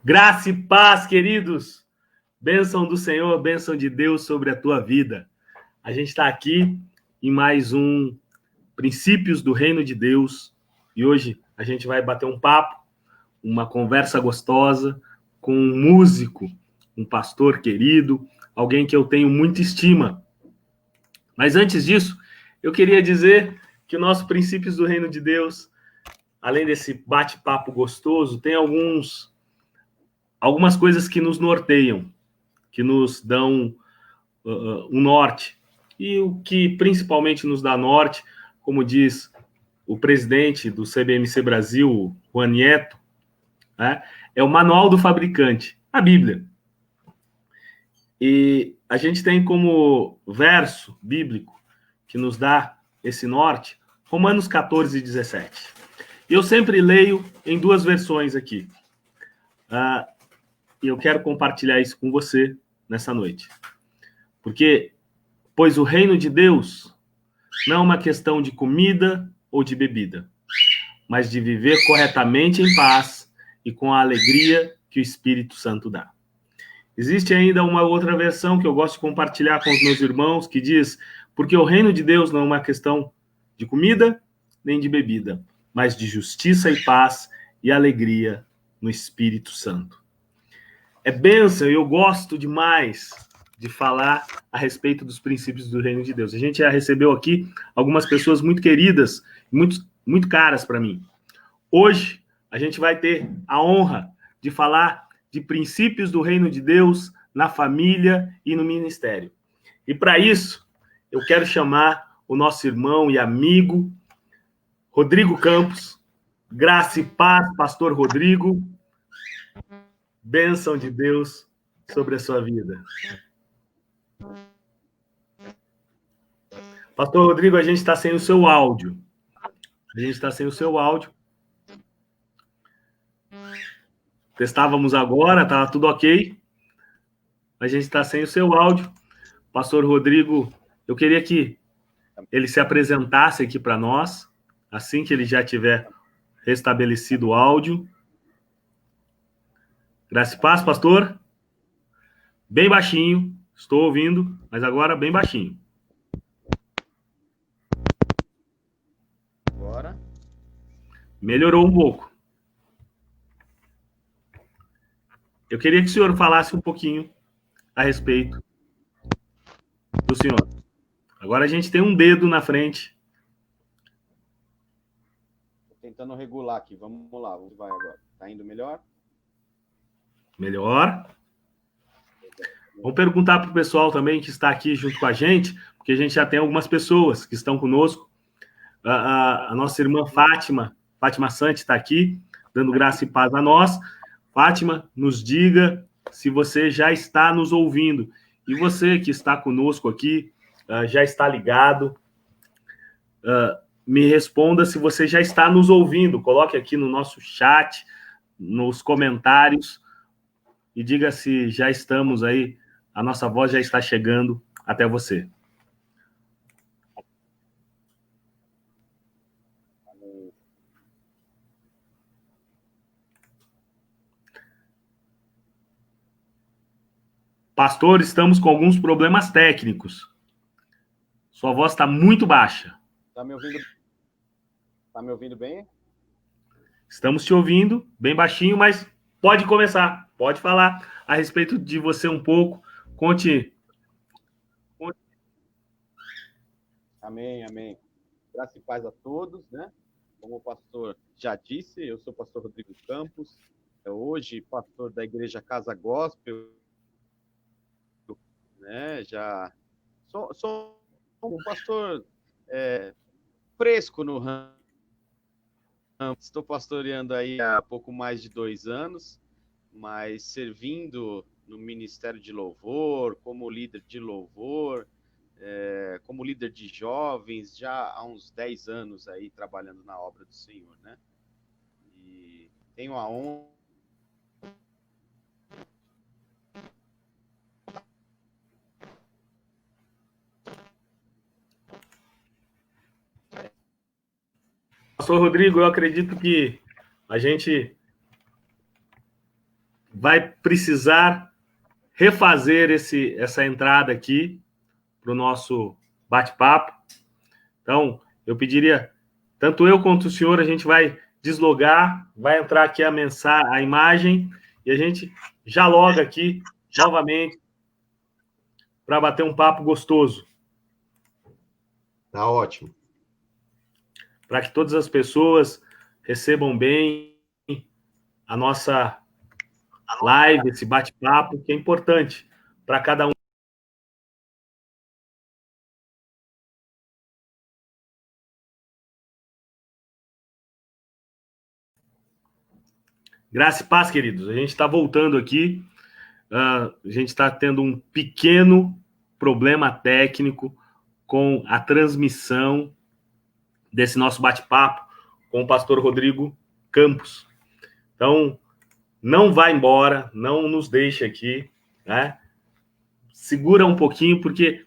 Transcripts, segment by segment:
Graça e paz, queridos. Bênção do Senhor, bênção de Deus sobre a tua vida. A gente está aqui em mais um Princípios do Reino de Deus. E hoje a gente vai bater um papo, uma conversa gostosa com um músico, um pastor querido, alguém que eu tenho muita estima. Mas antes disso, eu queria dizer que o nosso Princípios do Reino de Deus, além desse bate-papo gostoso, tem algumas coisas que nos norteiam, que nos dão um norte. E o que principalmente nos dá norte, como diz o presidente do CBMC Brasil, Juan Nieto, né, é o manual do fabricante, a Bíblia. E a gente tem como verso bíblico que nos dá esse norte, Romanos 14, 17. Eu sempre leio em duas versões aqui. E eu quero compartilhar isso com você nessa noite. Porque, pois o reino de Deus não é uma questão de comida ou de bebida, mas de viver corretamente em paz e com a alegria que o Espírito Santo dá. Existe ainda uma outra versão que eu gosto de compartilhar com os meus irmãos, que diz, porque o reino de Deus não é uma questão de comida nem de bebida, mas de justiça e paz e alegria no Espírito Santo. É bênção, eu gosto demais de falar a respeito dos princípios do reino de Deus. A gente já recebeu aqui algumas pessoas muito queridas, muito caras para mim. Hoje, a gente vai ter a honra de falar de princípios do reino de Deus na família e no ministério. E para isso, eu quero chamar o nosso irmão e amigo, Rodrigo Campos. Graça e paz, pastor Rodrigo. Bênção de Deus sobre a sua vida. Pastor Rodrigo, a gente está sem o seu áudio. Testávamos agora, estava tudo ok. A gente está sem o seu áudio. Pastor Rodrigo, eu queria que ele se apresentasse aqui para nós, assim que ele já tiver restabelecido o áudio. Graça e paz, pastor. Bem baixinho, estou ouvindo, mas agora bem baixinho. Agora? Melhorou um pouco. Eu queria que o senhor falasse um pouquinho a respeito do senhor. Agora a gente tem um dedo na frente. Tô tentando regular aqui, vamos lá, onde vai agora? Tá indo melhor? Melhor. Vamos perguntar para o pessoal também que está aqui junto com a gente, porque a gente já tem algumas pessoas que estão conosco. A nossa irmã Fátima Santi está aqui, dando graça e paz a nós. Fátima, nos diga se você já está nos ouvindo. E você que está conosco aqui, já está ligado, me responda se você já está nos ouvindo. Coloque aqui no nosso chat, nos comentários, e diga se já estamos aí, a nossa voz já está chegando até você. Pastor, estamos com alguns problemas técnicos. Sua voz está muito baixa. Tá me ouvindo? Tá me ouvindo bem? Estamos te ouvindo, bem baixinho, mas pode começar. Pode falar a respeito de você um pouco. Conte. Amém, amém. Graça e paz a todos, né? Como o pastor já disse, eu sou o pastor Rodrigo Campos, hoje pastor da Igreja Casa Gospel, né? Já sou um pastor fresco no ramo. Estou pastoreando aí há pouco mais de 2 anos, mas servindo no Ministério de Louvor, como líder de louvor, como líder de jovens, já há uns 10 anos aí trabalhando na obra do Senhor, né? E tenho a honra. Pastor Rodrigo, eu acredito que a gente vai precisar refazer essa entrada aqui para o nosso bate-papo. Então, eu pediria, tanto eu quanto o senhor, a gente vai deslogar, vai entrar aqui a imagem, e a gente já loga aqui novamente para bater um papo gostoso. Tá ótimo. Para que todas as pessoas recebam bem a nossa live, esse bate-papo, que é importante para cada um. Graça e paz, queridos. A gente está voltando aqui. A gente está tendo um pequeno problema técnico com a transmissão desse nosso bate-papo com o pastor Rodrigo Campos. Então, não vá embora, não nos deixe aqui, né? Segura um pouquinho, porque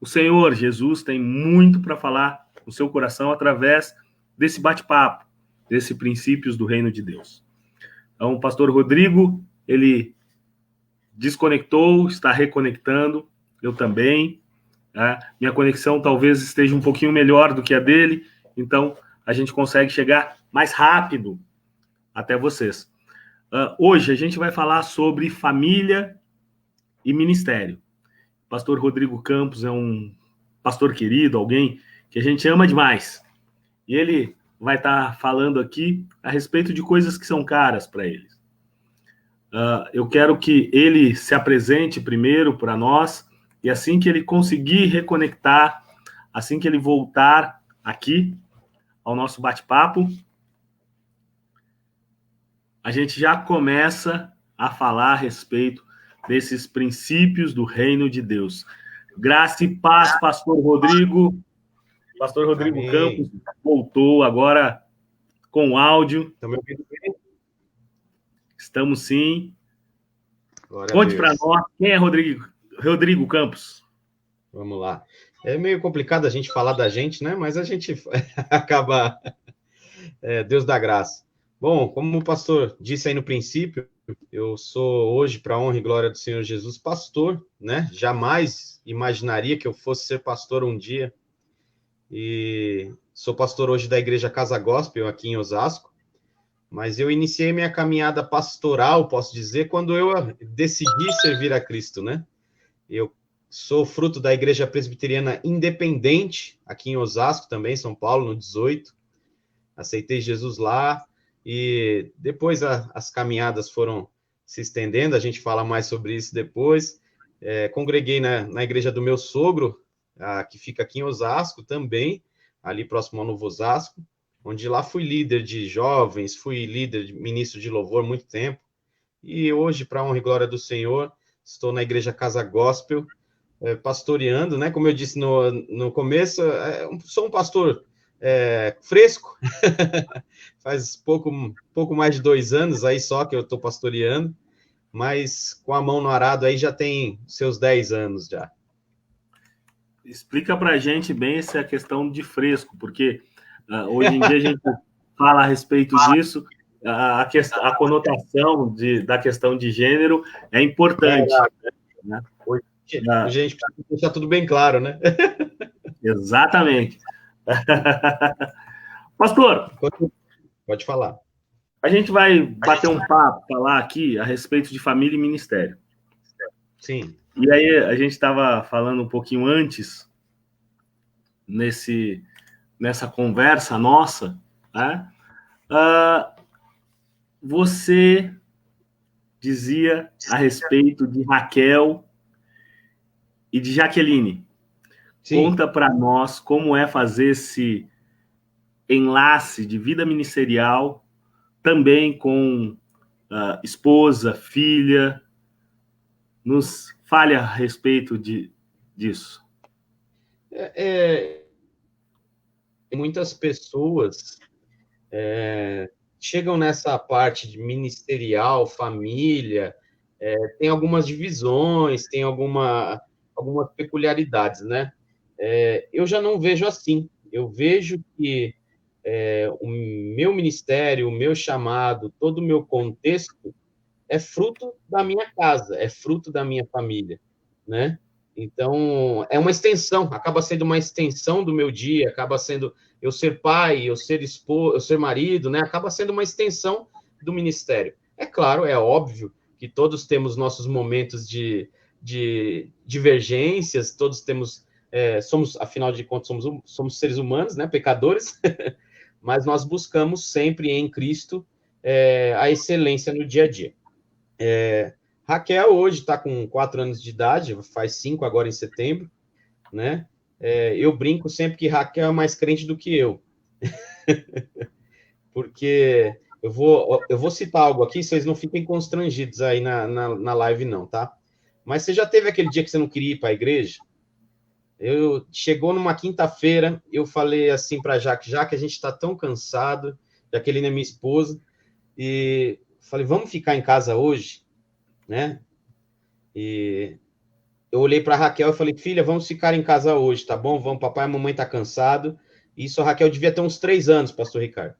o Senhor Jesus tem muito para falar no seu coração através desse bate-papo, desses princípios do reino de Deus. Então, o pastor Rodrigo, ele desconectou, está reconectando, eu também. Né? Minha conexão talvez esteja um pouquinho melhor do que a dele, então a gente consegue chegar mais rápido até vocês. Hoje a gente vai falar sobre família e ministério. O pastor Rodrigo Campos é um pastor querido, alguém que a gente ama demais. E ele vai estar falando aqui a respeito de coisas que são caras para ele. Eu quero que ele se apresente primeiro para nós, e assim que ele conseguir reconectar, assim que ele voltar aqui ao nosso bate-papo, a gente já começa a falar a respeito desses princípios do reino de Deus. Graça e paz, pastor Rodrigo. Pastor Rodrigo Amém. Campos voltou agora com áudio. Estão me ouvindo bem? Estamos sim. Glória a Conte Deus. para nós quem é Rodrigo Campos. Vamos lá. É meio complicado a gente falar da gente, né? Mas a gente acaba... Deus dá graça. Bom, como o pastor disse aí no princípio, eu sou hoje, para a honra e glória do Senhor Jesus, pastor, né? Jamais imaginaria que eu fosse ser pastor um dia. E sou pastor hoje da Igreja Casa Gospel, aqui em Osasco. Mas eu iniciei minha caminhada pastoral, posso dizer, quando eu decidi servir a Cristo, né? Eu sou fruto da Igreja Presbiteriana Independente, aqui em Osasco também, São Paulo, no 18. Aceitei Jesus lá, e depois as caminhadas foram se estendendo, a gente fala mais sobre isso depois. Congreguei na igreja do meu sogro, que fica aqui em Osasco também, ali próximo ao Novo Osasco, onde lá fui líder de jovens, fui líder de ministro de louvor há muito tempo, e hoje, para a honra e glória do Senhor, estou na Igreja Casa Gospel, pastoreando, né? Como eu disse no começo, sou um pastor fresco, faz pouco mais de 2 anos aí só que eu estou pastoreando, mas com a mão no arado aí já tem seus 10 anos já. Explica para a gente bem essa questão de fresco, porque hoje em dia a gente fala a respeito disso, a conotação da questão de gênero é importante. Né? A gente precisa deixar tudo bem claro, né? Exatamente. Pastor, pode falar. A gente vai bater um papo, falar aqui a respeito de família e ministério. Sim. E aí a gente estava falando um pouquinho antes, nessa conversa nossa, né? Você dizia a respeito de Raquel e de Jaqueline. Sim. Conta para nós como é fazer esse enlace de vida ministerial também com esposa, filha. Nos fale a respeito disso. Muitas pessoas chegam nessa parte de ministerial, família, tem algumas divisões, tem algumas peculiaridades, né? Eu já não vejo assim. Eu vejo que o meu ministério, o meu chamado, todo o meu contexto é fruto da minha casa, é fruto da minha família, né? Então, é uma extensão, acaba sendo uma extensão do meu dia, acaba sendo eu ser pai, eu ser esposo, eu ser marido, né? Acaba sendo uma extensão do ministério. É claro, é óbvio que todos temos nossos momentos de divergências, todos temos, somos, afinal de contas, somos seres humanos, né? Pecadores, mas nós buscamos sempre em Cristo a excelência no dia a dia. Raquel hoje está com 4 anos de idade, faz 5 agora em setembro, né? Eu brinco sempre que Raquel é mais crente do que eu. Porque eu vou citar algo aqui, vocês não fiquem constrangidos aí na live não, tá? Mas você já teve aquele dia que você não queria ir para a igreja? Chegou numa quinta-feira, eu falei assim para Jaque, a gente está tão cansado, Jaqueline é minha esposa, e falei, vamos ficar em casa hoje, né? E eu olhei para a Raquel e falei, filha, vamos ficar em casa hoje, tá bom? Vamos, papai e mamãe tá cansado. Isso a Raquel devia ter uns 3 anos, pastor Ricardo.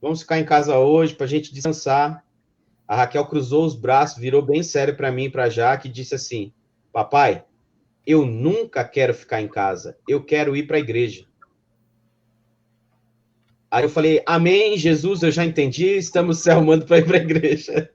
Vamos ficar em casa hoje para a gente descansar. A Raquel cruzou os braços, virou bem sério para mim e para a Jaque e disse assim, papai, eu nunca quero ficar em casa, eu quero ir para a igreja. Aí eu falei, amém, Jesus, eu já entendi, estamos se arrumando para ir para a igreja.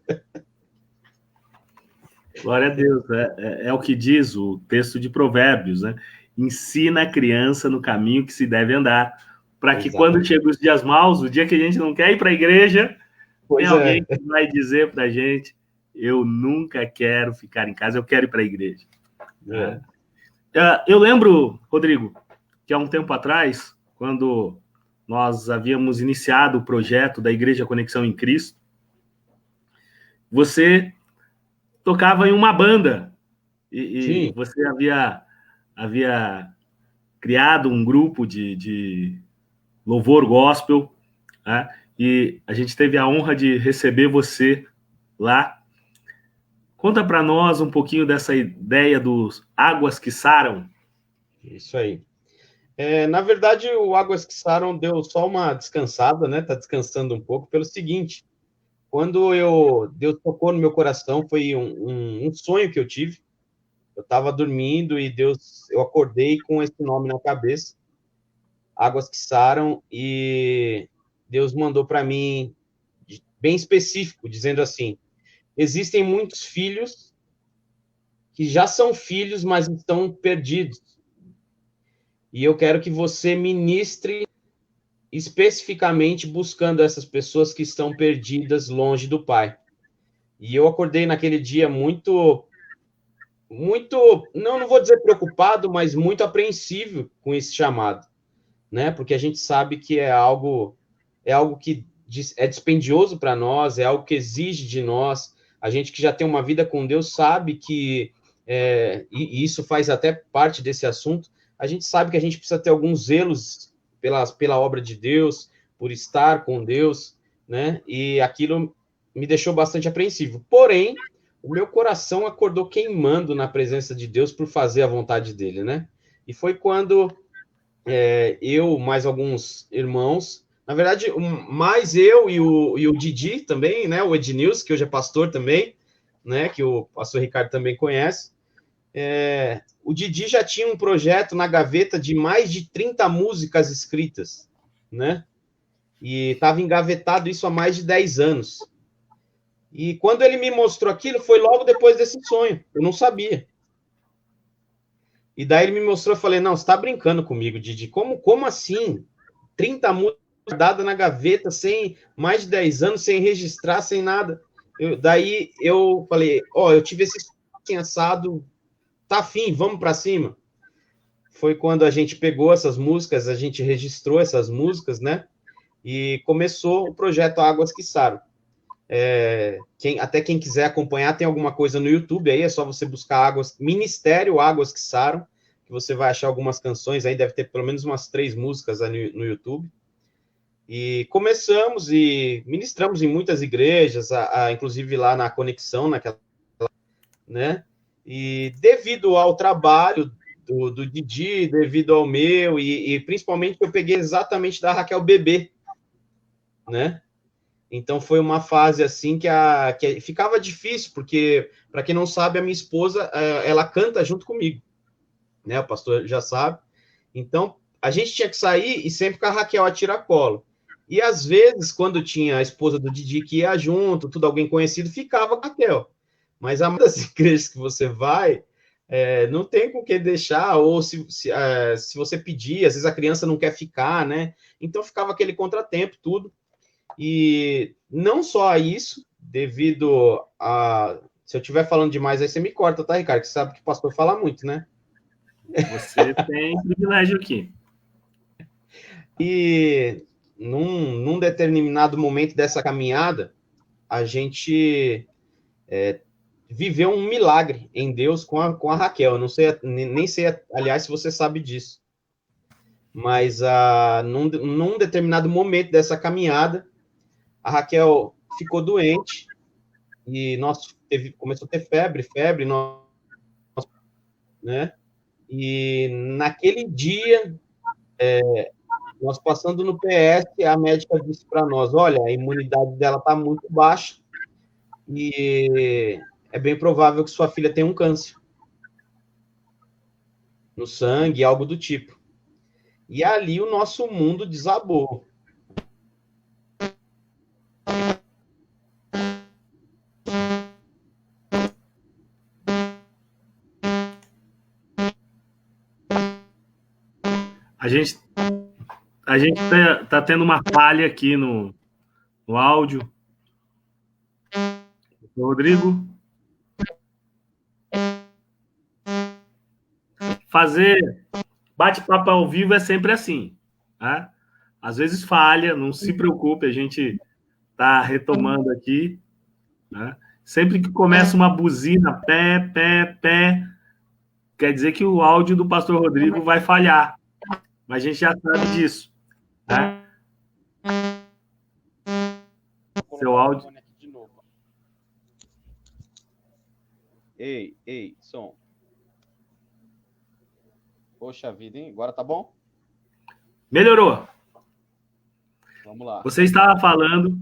Glória a Deus, é o que diz o texto de Provérbios, né? Ensina a criança no caminho que se deve andar, para que quando chegam os dias maus, o dia que a gente não quer ir para a igreja, tem alguém que vai dizer para a gente, eu nunca quero ficar em casa, eu quero ir para a igreja. Eu lembro, Rodrigo, que há um tempo atrás, quando nós havíamos iniciado o projeto da Igreja Conexão em Cristo, você tocava em uma banda e você havia criado um grupo de louvor gospel, né? E a gente teve a honra de receber você lá. Conta para nós um pouquinho dessa ideia dos Águas que Saram. Isso aí. Na verdade, o Águas que Saram deu só uma descansada, né? Tá descansando um pouco pelo seguinte, quando Deus tocou no meu coração, foi um sonho que eu tive. Eu estava dormindo e eu acordei com esse nome na cabeça, Águas que Saram, e Deus mandou para mim, bem específico, dizendo assim, existem muitos filhos que já são filhos, mas estão perdidos. E eu quero que você ministre especificamente buscando essas pessoas que estão perdidas longe do Pai. E eu acordei naquele dia muito, não vou dizer preocupado, mas muito apreensivo com esse chamado, né? Porque a gente sabe que é algo que é dispendioso para nós, é algo que exige de nós. A gente que já tem uma vida com Deus sabe que, e isso faz até parte desse assunto, a gente sabe que a gente precisa ter alguns zelos pela obra de Deus, por estar com Deus, né? E aquilo me deixou bastante apreensivo. Porém, o meu coração acordou queimando na presença de Deus por fazer a vontade dele, né? E foi quando eu, mais alguns irmãos, na verdade, mais eu e o Didi também, né? O Ednilson, que hoje é pastor também, né? Que o pastor Ricardo também conhece. O Didi já tinha um projeto na gaveta de mais de 30 músicas escritas, né? E estava engavetado isso há mais de 10 anos. E quando ele me mostrou aquilo, foi logo depois desse sonho. Eu não sabia. E daí ele me mostrou, eu falei, não, você está brincando comigo, Didi. Como assim? 30 músicas dadas na gaveta, sem mais de 10 anos, sem registrar, sem nada. Daí eu falei, eu tive esse sonho assado, tá afim, vamos para cima. Foi quando a gente pegou essas músicas, a gente registrou essas músicas, né? E começou o projeto Águas que Saram. Até quem quiser acompanhar, tem alguma coisa no YouTube aí, é só você buscar Ministério Águas que Saram, que você vai achar algumas canções aí, deve ter pelo menos umas 3 músicas aí no YouTube. E começamos e ministramos em muitas igrejas, inclusive lá na Conexão, né? E devido ao trabalho do Didi, devido ao meu, e principalmente eu peguei exatamente da Raquel bebê, né? Então foi uma fase assim que ficava difícil, porque, para quem não sabe, a minha esposa, ela canta junto comigo, né? O pastor já sabe. Então, a gente tinha que sair e sempre com a Raquel a tiracolo. E às vezes, quando tinha a esposa do Didi que ia junto, tudo alguém conhecido, ficava com a Raquel. Mas a maioria das igrejas que você vai, não tem com que deixar, ou se você pedir, às vezes a criança não quer ficar, né? Então ficava aquele contratempo, tudo. E não só isso, devido a. Se eu estiver falando demais, aí você me corta, tá, Ricardo? Que você sabe que o pastor fala muito, né? Você tem privilégio aqui. E num determinado momento dessa caminhada, a gente viveu um milagre em Deus com a Raquel. Eu não sei, nem sei, aliás, se você sabe disso. Mas num determinado momento dessa caminhada, a Raquel ficou doente e começou a ter febre, né? E naquele dia, nós passando no PS, a médica disse para nós: olha, a imunidade dela está muito baixa e é bem provável que sua filha tenha um câncer no sangue, algo do tipo. E ali o nosso mundo desabou. A gente tá tendo uma falha aqui no áudio. Rodrigo? Fazer bate-papo ao vivo é sempre assim, né? Às vezes falha, não se preocupe, a gente está retomando aqui, né? Sempre que começa uma buzina, pé, quer dizer que o áudio do pastor Rodrigo vai falhar, mas a gente já sabe disso, né? Seu áudio. Ei, som. Poxa vida, hein? Agora tá bom? Melhorou. Vamos lá. Você estava falando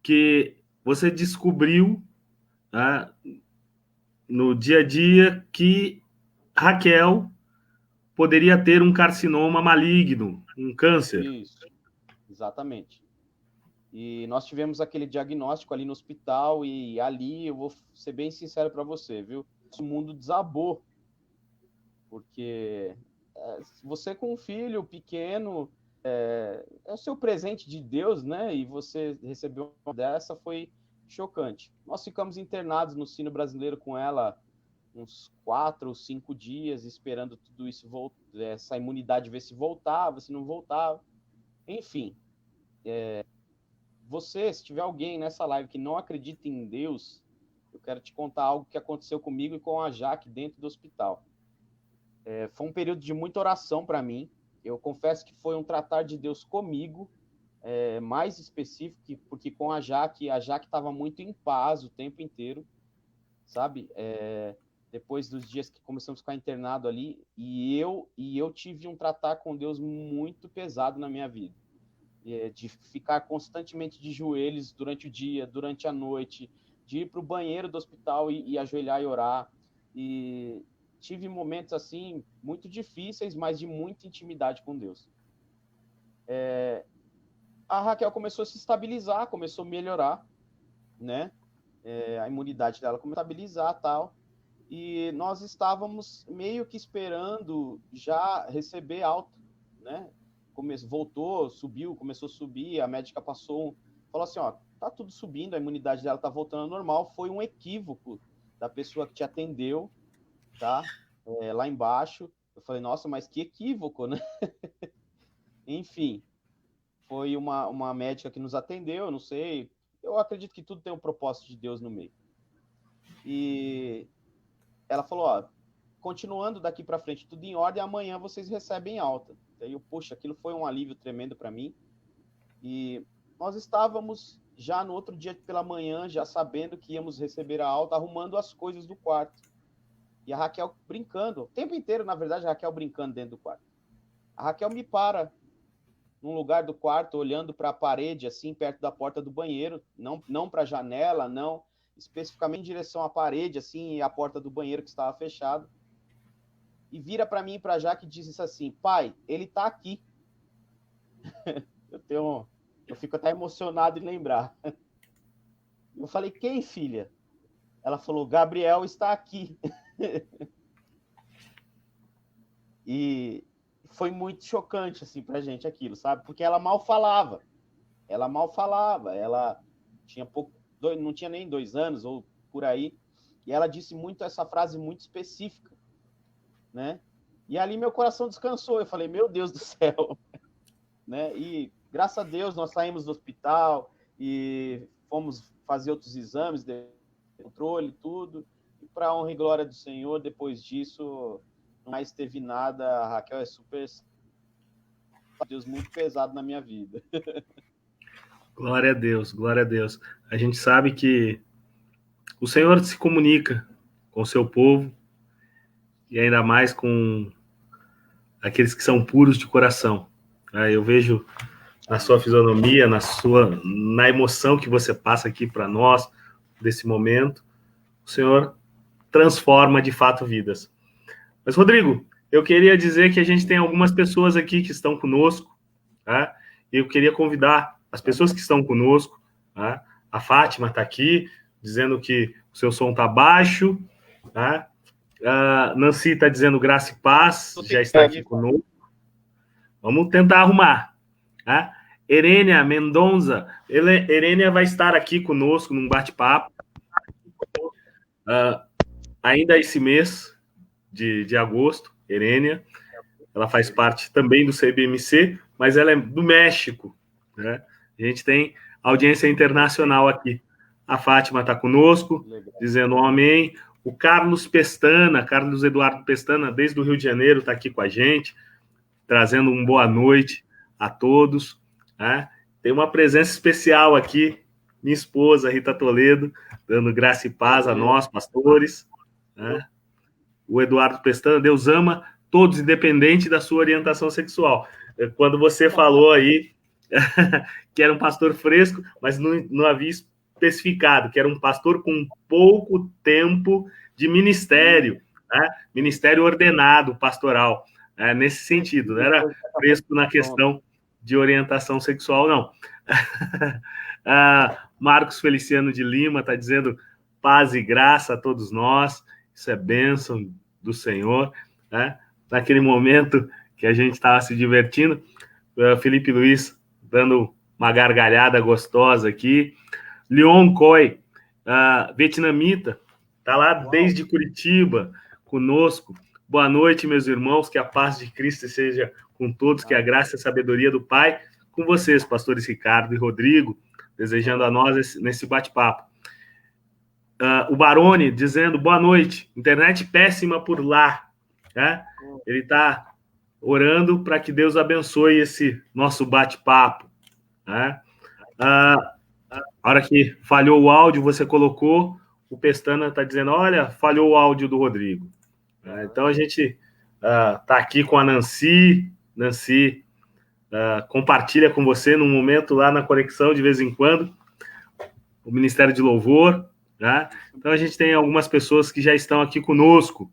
que você descobriu, né, no dia a dia que Raquel poderia ter um carcinoma maligno, um câncer. Isso, exatamente. E nós tivemos aquele diagnóstico ali no hospital e ali, eu vou ser bem sincero para você, viu? O mundo desabou. Porque você com um filho pequeno, é o seu presente de Deus, né? E você recebeu uma dessa, foi chocante. Nós ficamos internados no Sino Brasileiro com ela uns 4 ou 5 dias, esperando tudo isso essa imunidade ver se voltava, se não voltava. Enfim, se tiver alguém nessa live que não acredita em Deus, eu quero te contar algo que aconteceu comigo e com a Jaque dentro do hospital. Foi um período de muita oração para mim. Eu confesso que foi um tratar de Deus comigo, mais específico, porque com a Jaque estava muito em paz o tempo inteiro, sabe? Depois dos dias que começamos a ficar internado ali, e eu tive um tratar com Deus muito pesado na minha vida. De ficar constantemente de joelhos durante o dia, durante a noite, de ir para o banheiro do hospital e ajoelhar e orar. E tive momentos assim muito difíceis, mas de muita intimidade com Deus. A Raquel começou a se estabilizar, começou a melhorar, né? A imunidade dela começou a estabilizar, tal. E nós estávamos meio que esperando já receber alta, né? Voltou, subiu, começou a subir, a médica falou assim, ó, tá tudo subindo, a imunidade dela tá voltando ao normal, foi um equívoco da pessoa que te atendeu, tá? Lá embaixo. Eu falei, nossa, mas que equívoco, né? Enfim, foi uma médica que nos atendeu, não sei, eu acredito que tudo tem um propósito de Deus no meio. E ela falou, ó, continuando daqui para frente, tudo em ordem, amanhã vocês recebem alta. Daí eu, poxa, aquilo foi um alívio tremendo para mim. E nós estávamos já no outro dia pela manhã, já sabendo que íamos receber a alta, arrumando as coisas do quarto. E a Raquel brincando, o tempo inteiro, na verdade, a Raquel brincando dentro do quarto. A Raquel me para num lugar do quarto, olhando para a parede, assim, perto da porta do banheiro, não para a janela, não, especificamente em direção à parede, assim, e à porta do banheiro que estava fechado. E vira para mim e para Jaque e diz assim: pai, ele está aqui. Eu fico até emocionado em lembrar. Eu falei: quem, filha? Ela falou: Gabriel está aqui. E foi muito chocante assim pra gente aquilo, sabe? Porque ela mal falava. Ela tinha pouco, não tinha nem 2 anos ou por aí. E ela disse muito essa frase muito específica, né? E ali meu coração descansou. Eu falei: meu Deus do céu, né? E graças a Deus nós saímos do hospital e fomos fazer outros exames de controle, tudo. E para honra e glória do Senhor, depois disso não mais teve nada. A Raquel é super Deus, muito pesado na minha vida. Glória a Deus, glória a Deus. A gente sabe que o Senhor se comunica com o seu povo e ainda mais com aqueles que são puros de coração. Eu vejo na sua fisionomia, na emoção que você passa aqui para nós, desse momento, o Senhor transforma de fato vidas. Mas, Rodrigo, eu queria dizer que a gente tem algumas pessoas aqui que estão conosco, tá? Eu queria convidar as pessoas que estão conosco, tá? A Fátima está aqui, dizendo que o seu som está baixo, tá? A Nancy está dizendo graça e paz, já está aqui conosco. Vamos tentar arrumar, tá? Erênia Mendonça, Erênia vai estar aqui conosco num bate-papo, ainda esse mês de agosto. Erênia, ela faz parte também do CBMC, mas ela é do México, né? A gente tem audiência internacional aqui. A Fátima está conosco, dizendo um amém. O Carlos Eduardo Pestana, desde o Rio de Janeiro, está aqui com a gente, trazendo uma boa noite a todos, né? Tem uma presença especial aqui, minha esposa, Rita Toledo, dando graça e paz a nós, pastores, né? O Eduardo Pestana, Deus ama todos, independente da sua orientação sexual. Quando você falou aí que era um pastor fresco, mas não havia especificado, que era um pastor com pouco tempo de ministério, né? Ministério ordenado, pastoral, nesse sentido, não era fresco na questão de orientação sexual, não. Marcos Feliciano de Lima está dizendo paz e graça a todos nós, isso é bênção do Senhor, né? Naquele momento que a gente estava se divertindo, Felipe Luiz dando uma gargalhada gostosa aqui, Leon Coy, vietnamita, está lá desde Curitiba, conosco. Boa noite, meus irmãos, que a paz de Cristo seja com todos, que a graça e a sabedoria do Pai, com vocês, pastores Ricardo e Rodrigo, desejando a nós nesse bate-papo. O Barone dizendo boa noite, internet péssima por lá, né? Ele está orando para que Deus abençoe esse nosso bate-papo, né? A hora que falhou o áudio, você colocou, o Pestana está dizendo, olha, falhou o áudio do Rodrigo. Então a gente está aqui com a Nancy compartilha com você num momento lá na conexão, de vez em quando, o Ministério de Louvor, né? Então a gente tem algumas pessoas que já estão aqui conosco.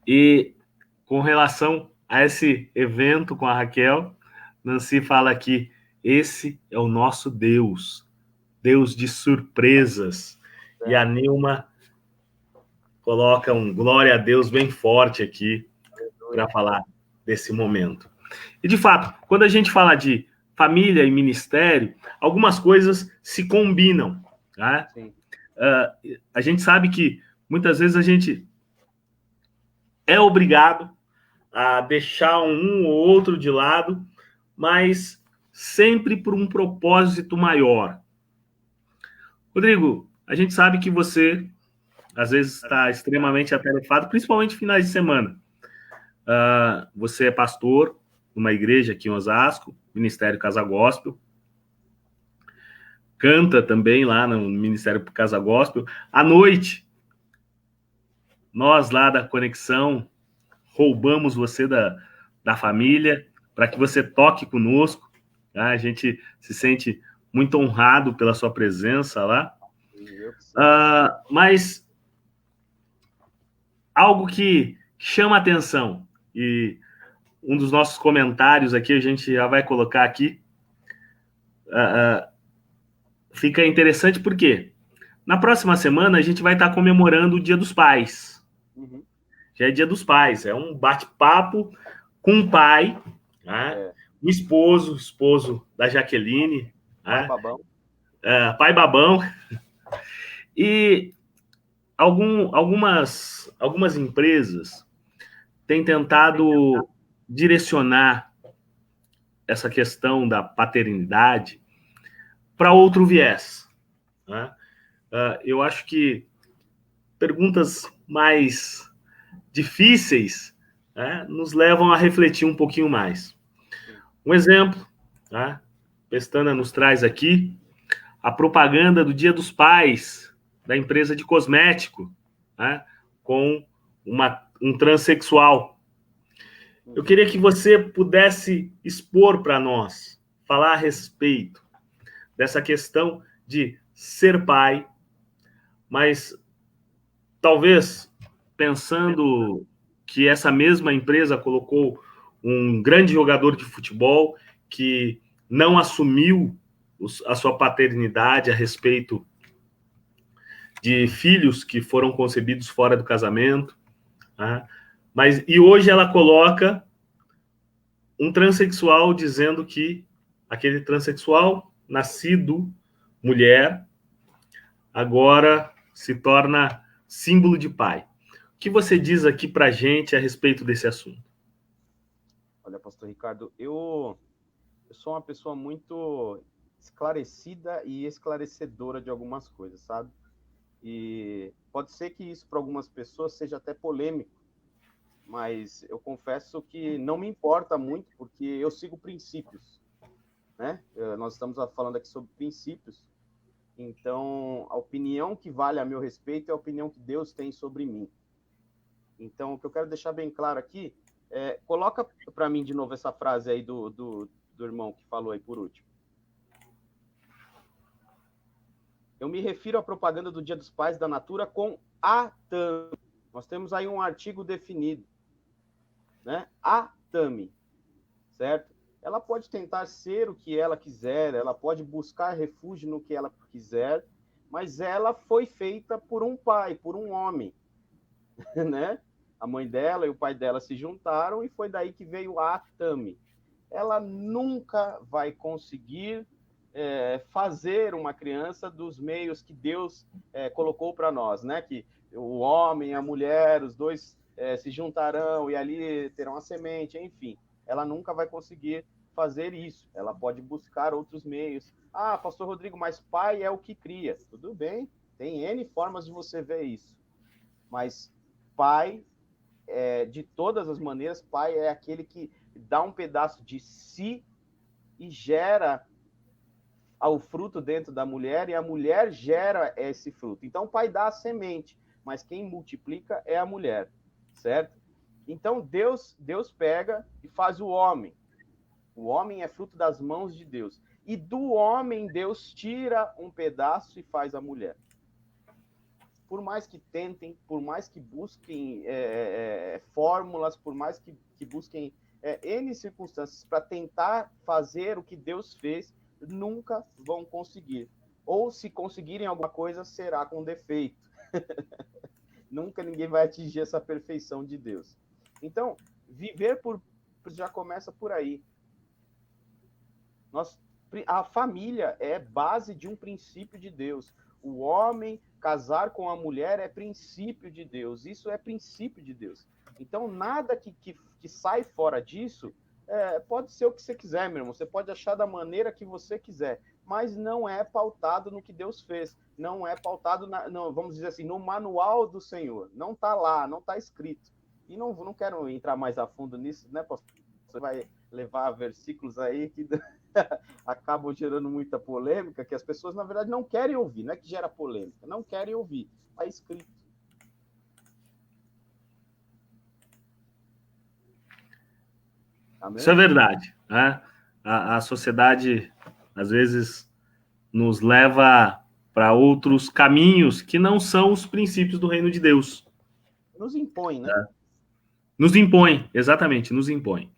E com relação a esse evento com a Raquel, Nancy fala aqui, esse é o nosso Deus, Deus de surpresas. E a Nilma coloca um glória a Deus bem forte aqui para falar desse momento. E, de fato, quando a gente fala de família e ministério, algumas coisas se combinam, tá? A gente sabe que muitas vezes a gente é obrigado a deixar um ou outro de lado, mas sempre por um propósito maior. Rodrigo, a gente sabe que você, às vezes, está extremamente atarefado, principalmente finais de semana. Você é pastor numa igreja aqui em Osasco, Ministério Casa Gospel. Canta também lá no Ministério Casa Gospel. À noite, nós lá da Conexão roubamos você da família para que você toque conosco. Tá? A gente se sente muito honrado pela sua presença lá. Mas algo que chama a atenção, e um dos nossos comentários aqui, a gente já vai colocar aqui, fica interessante porque na próxima semana a gente vai estar comemorando o Dia dos Pais. Uhum. Já é Dia dos Pais, é um bate-papo com o pai, né? O esposo da Jaqueline, Pai né? babão. Pai babão. E algumas empresas têm tentado direcionar essa questão da paternidade para outro viés, né? Eu acho que perguntas mais difíceis, né, nos levam a refletir um pouquinho mais. Um exemplo, tá? Pestana nos traz aqui a propaganda do Dia dos Pais da empresa de cosmético, né, com um transexual. Eu queria que você pudesse expor para nós, falar a respeito dessa questão de ser pai, mas talvez pensando que essa mesma empresa colocou um grande jogador de futebol que não assumiu a sua paternidade a respeito de filhos que foram concebidos fora do casamento, né? E hoje ela coloca um transexual dizendo que aquele transexual nascido mulher agora se torna símbolo de pai. O que você diz aqui para a gente a respeito desse assunto? Olha, pastor Ricardo, eu sou uma pessoa muito esclarecida e esclarecedora de algumas coisas, sabe? E pode ser que isso para algumas pessoas seja até polêmico, mas eu confesso que não me importa muito, porque eu sigo princípios, né? Nós estamos falando aqui sobre princípios, então a opinião que vale a meu respeito é a opinião que Deus tem sobre mim. Então, o que eu quero deixar bem claro aqui coloca para mim de novo essa frase aí do irmão que falou aí por último. Eu me refiro à propaganda do Dia dos Pais da Natura com a TAMI. Nós temos aí um artigo definido, né? A TAMI, certo? Ela pode tentar ser o que ela quiser, ela pode buscar refúgio no que ela quiser, mas ela foi feita por um pai, por um homem, né? A mãe dela e o pai dela se juntaram e foi daí que veio a TAMI. Ela nunca vai conseguir fazer uma criança dos meios que Deus colocou para nós, né? Que o homem e a mulher, os dois se juntarão e ali terão a semente, enfim. Ela nunca vai conseguir fazer isso. Ela pode buscar outros meios. Ah, pastor Rodrigo, mas pai é o que cria. Tudo bem, tem N formas de você ver isso. Mas pai, de todas as maneiras, pai é aquele que dá um pedaço de si e gera o fruto dentro da mulher, e a mulher gera esse fruto. Então, o pai dá a semente, mas quem multiplica é a mulher, certo? Então, Deus pega e faz o homem. O homem é fruto das mãos de Deus. E do homem, Deus tira um pedaço e faz a mulher. Por mais que tentem, por mais que busquem fórmulas, por mais que busquem N circunstâncias para tentar fazer o que Deus fez, nunca vão conseguir. Ou se conseguirem alguma coisa, será com defeito. Nunca ninguém vai atingir essa perfeição de Deus. Então, viver já começa por aí. A família é base de um princípio de Deus. O homem casar com a mulher é princípio de Deus. Isso é princípio de Deus. Então, nada que sai fora disso pode ser o que você quiser, meu irmão. Você pode achar da maneira que você quiser, mas não é pautado no que Deus fez. Não é pautado, vamos dizer assim, no manual do Senhor. Não está lá, não está escrito. E não quero entrar mais a fundo nisso, né, pastor? Você vai levar versículos aí que acabam gerando muita polêmica, que as pessoas, na verdade, não querem ouvir. Não é que gera polêmica, não querem ouvir. Está escrito. Amém? Isso é verdade, né? A sociedade, às vezes, nos leva para outros caminhos que não são os princípios do reino de Deus. Nos impõe, né? Nos impõe, exatamente, nos impõe.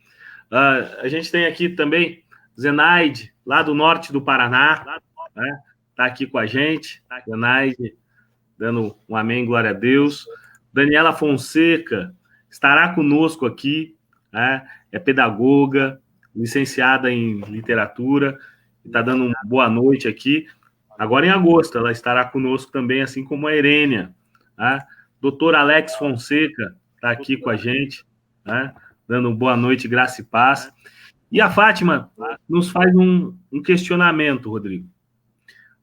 A gente tem aqui também Zenaide, lá do norte do Paraná, né? Tá aqui com a gente. Zenaide, dando um amém, glória a Deus. Daniela Fonseca estará conosco aqui, né? É pedagoga, licenciada em literatura, está dando uma boa noite aqui. Agora em agosto ela estará conosco também, assim como a Erênia. Né? Doutor Alex Fonseca está aqui com a gente, né? Dando boa noite, graça e paz. E a Fátima nos faz um questionamento, Rodrigo.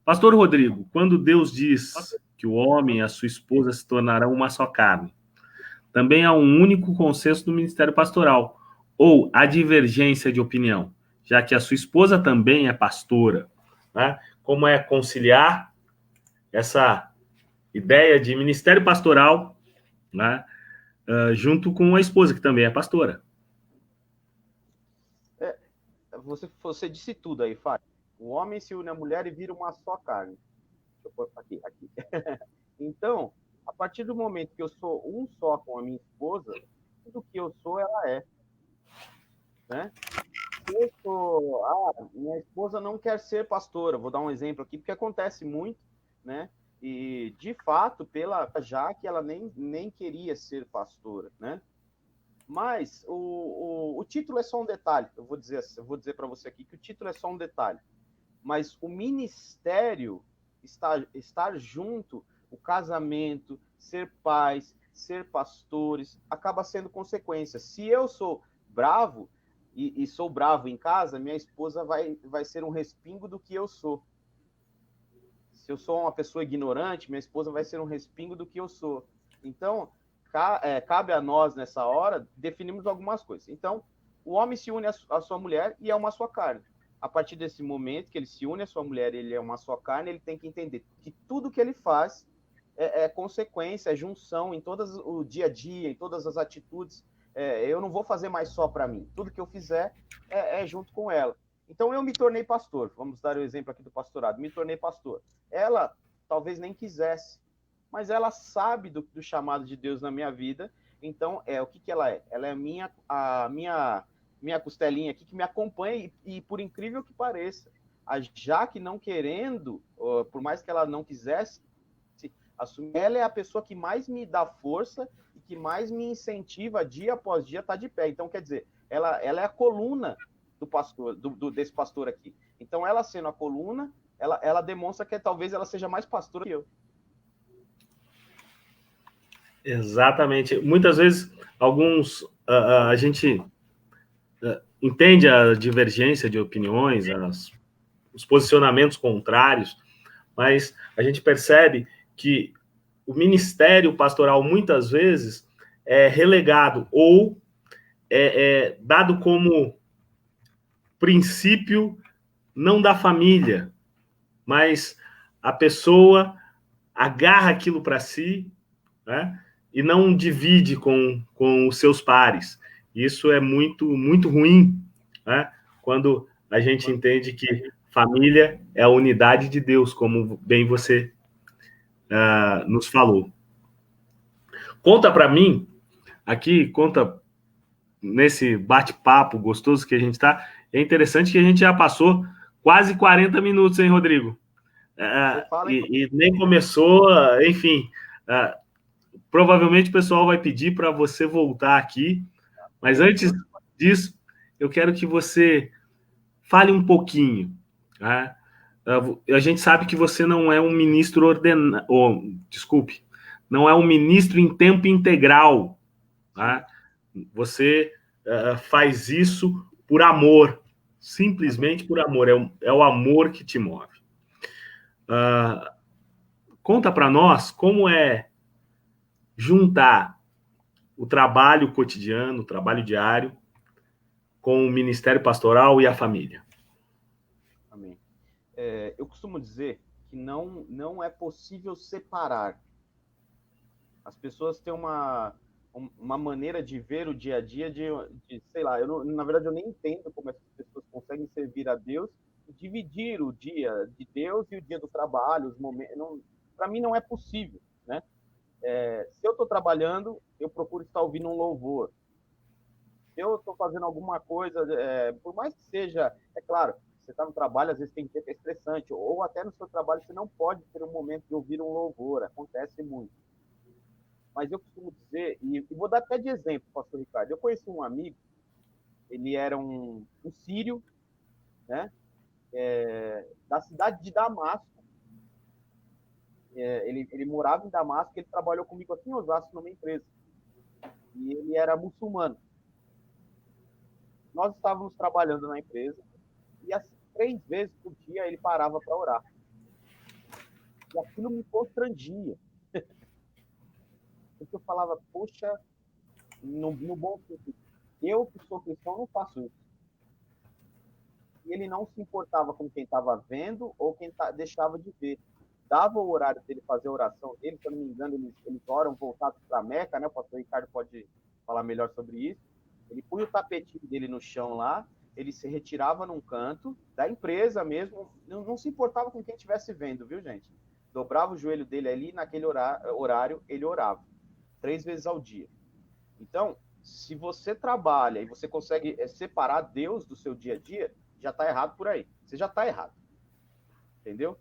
Pastor Rodrigo, quando Deus diz que o homem e a sua esposa se tornarão uma só carne, também há um único consenso do ministério pastoral, ou há divergência de opinião, já que a sua esposa também é pastora, né? Como é conciliar essa ideia de ministério pastoral, né, junto com a esposa, que também é pastora? Você disse tudo aí, Fábio. O homem se une à mulher e vira uma só carne. Deixa eu pôr aqui. Então, a partir do momento que eu sou um só com a minha esposa, tudo que eu sou, ela é. Né? Eu sou, minha esposa não quer ser pastora, vou dar um exemplo aqui, porque acontece muito, né? E, de fato, já que ela nem queria ser pastora, né? Mas o título é só um detalhe, eu vou dizer para você aqui que o título é só um detalhe. Mas o ministério, estar junto, o casamento, ser pais, ser pastores, acaba sendo consequência. Se eu sou bravo, e sou bravo em casa, minha esposa vai ser um respingo do que eu sou. Se eu sou uma pessoa ignorante, minha esposa vai ser um respingo do que eu sou. Então, cabe a nós, nessa hora, definirmos algumas coisas. Então, o homem se une à sua mulher e é uma só carne. A partir desse momento que ele se une à sua mulher, ele é uma só carne, ele tem que entender que tudo que ele faz é consequência, é junção em todo o dia a dia, em todas as atitudes. Eu não vou fazer mais só para mim. Tudo que eu fizer é junto com ela. Então, eu me tornei pastor. Vamos dar o exemplo aqui do pastorado. Me tornei pastor. Ela talvez nem quisesse, mas ela sabe do chamado de Deus na minha vida. Então, o que ela é? Ela é a minha costelinha aqui que me acompanha e por incrível que pareça, a Jaque não querendo, por mais que ela não quisesse, assumir, ela é a pessoa que mais me dá força e que mais me incentiva dia após dia a estar de pé. Então, quer dizer, ela é a coluna do pastor, desse pastor aqui. Então, ela sendo a coluna, ela demonstra que talvez ela seja mais pastora que eu. Exatamente. Muitas vezes, a gente entende a divergência de opiniões, os posicionamentos contrários, mas a gente percebe que o ministério pastoral, muitas vezes, é relegado ou é dado como princípio não da família, mas a pessoa agarra aquilo para si, né, e não divide com os seus pares. Isso é muito, muito ruim, né, quando a gente entende que família é a unidade de Deus, como bem você nos falou. Conta para mim, aqui, conta nesse bate-papo gostoso que a gente está. É interessante que a gente já passou quase 40 minutos, hein, Rodrigo? E nem começou, enfim. Provavelmente o pessoal vai pedir para você voltar aqui, mas antes disso, eu quero que você fale um pouquinho. Né? A gente sabe que você não é um ministro ordenado, desculpe, não é um ministro em tempo integral. Tá? Você faz isso por amor, simplesmente por amor, é o amor que te move. Conta para nós como é juntar o trabalho cotidiano, o trabalho diário, com o ministério pastoral e a família. Amém. Eu costumo dizer que não é possível separar. As pessoas têm uma maneira de ver o dia a dia de sei lá, na verdade eu nem entendo como essas pessoas conseguem servir a Deus e dividir o dia de Deus e o dia do trabalho, os momentos. Para mim não é possível, né? Se eu estou trabalhando, eu procuro estar ouvindo um louvor. Se eu estou fazendo alguma coisa, por mais que seja, é claro, você está no trabalho, às vezes tem dia que é estressante, ou até no seu trabalho você não pode ter um momento de ouvir um louvor, acontece muito. Mas eu costumo dizer, e vou dar até de exemplo, pastor Ricardo, eu conheci um amigo, ele era um sírio, né, da cidade de Damasco. Ele morava em Damasco, ele trabalhou comigo aqui em Osasco numa empresa. E ele era muçulmano. Nós estávamos trabalhando na empresa e assim, 3 vezes por dia ele parava para orar. E aquilo me constrangia. Porque eu falava, poxa, no bom sentido, eu que sou cristão não faço isso. E ele não se importava com quem estava vendo ou quem deixava de ver. Dava o horário dele fazer a oração dele, se eu não me engano, eles oram voltados para Meca, né? O pastor Ricardo pode falar melhor sobre isso. Ele punha o tapetinho dele no chão lá, ele se retirava num canto da empresa mesmo, não se importava com quem estivesse vendo, viu, gente? Dobrava o joelho dele ali, naquele horário, ele orava. 3 vezes ao dia. Então, se você trabalha e você consegue separar Deus do seu dia a dia, já está errado por aí. Você já está errado. Entendeu?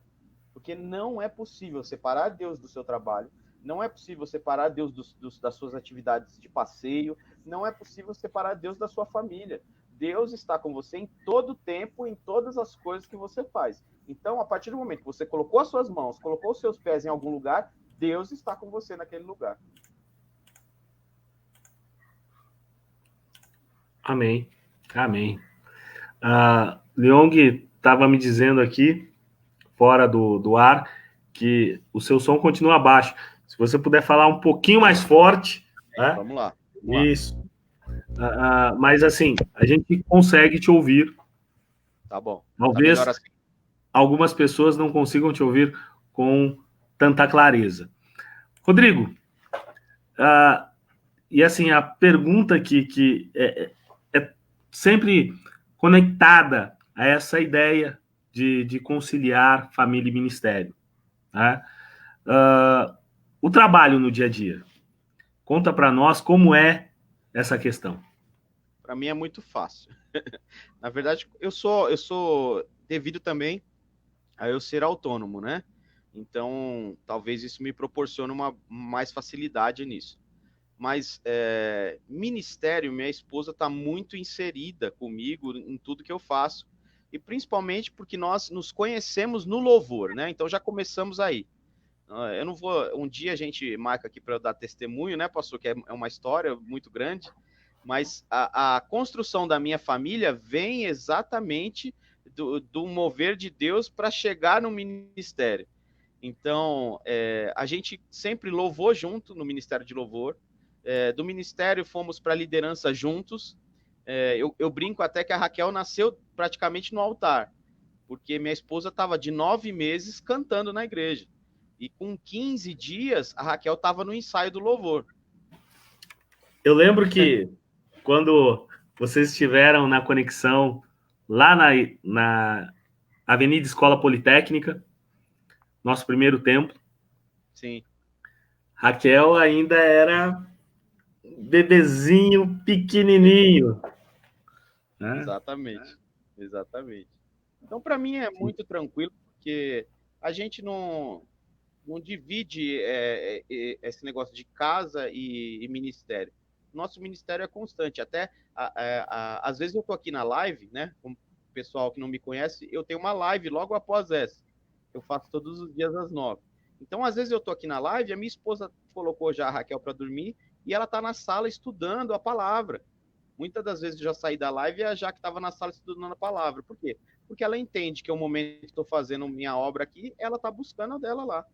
Porque não é possível separar Deus do seu trabalho, não é possível separar Deus das suas atividades de passeio, não é possível separar Deus da sua família. Deus está com você em todo tempo, em todas as coisas que você faz. Então, a partir do momento que você colocou as suas mãos, colocou os seus pés em algum lugar, Deus está com você naquele lugar. Amém. Amém. Leong estava me dizendo aqui, fora do ar, que o seu som continua baixo. Se você puder falar um pouquinho mais forte. Né? Vamos lá. Isso. Mas assim, a gente consegue te ouvir. Tá bom. Talvez tá assim. Algumas pessoas não consigam te ouvir com tanta clareza. Rodrigo, e assim, a pergunta que é sempre conectada a essa ideia de conciliar família e ministério. Né? O trabalho no dia a dia. Conta para nós como é essa questão. Para mim é muito fácil. Na verdade, eu sou devido também a eu ser autônomo, né? Então, talvez isso me proporcione uma mais facilidade nisso. Mas ministério, minha esposa está muito inserida comigo em tudo que eu faço. E principalmente porque nós nos conhecemos no louvor, né? Então já começamos aí. Eu não vou... Um dia a gente marca aqui para eu dar testemunho, né, pastor? Que é uma história muito grande. Mas a construção da minha família vem exatamente do mover de Deus para chegar no ministério. Então, a gente sempre louvou junto no Ministério de Louvor. Do ministério fomos para a liderança juntos. Eu brinco até que a Raquel nasceu praticamente no altar, porque minha esposa estava de 9 meses cantando na igreja. E com 15 dias, a Raquel estava no ensaio do louvor. Eu lembro que quando vocês estiveram na conexão lá na Avenida Escola Politécnica, nosso primeiro templo, sim, Raquel ainda era bebezinho pequenininho. Né? Exatamente. Então, para mim é muito tranquilo, porque a gente não divide esse negócio de casa e ministério. Nosso ministério é constante. Até, às vezes eu estou aqui na live, né? Como o pessoal que não me conhece, eu tenho uma live logo após essa. Eu faço todos os dias às 9. Então, às vezes eu estou aqui na live, a minha esposa colocou já a Raquel para dormir e ela está na sala estudando a palavra. Muitas das vezes eu já saí da live e a Jaque estava na sala estudando a palavra. Por quê? Porque ela entende que é o momento que estou fazendo minha obra aqui, ela está buscando a dela lá.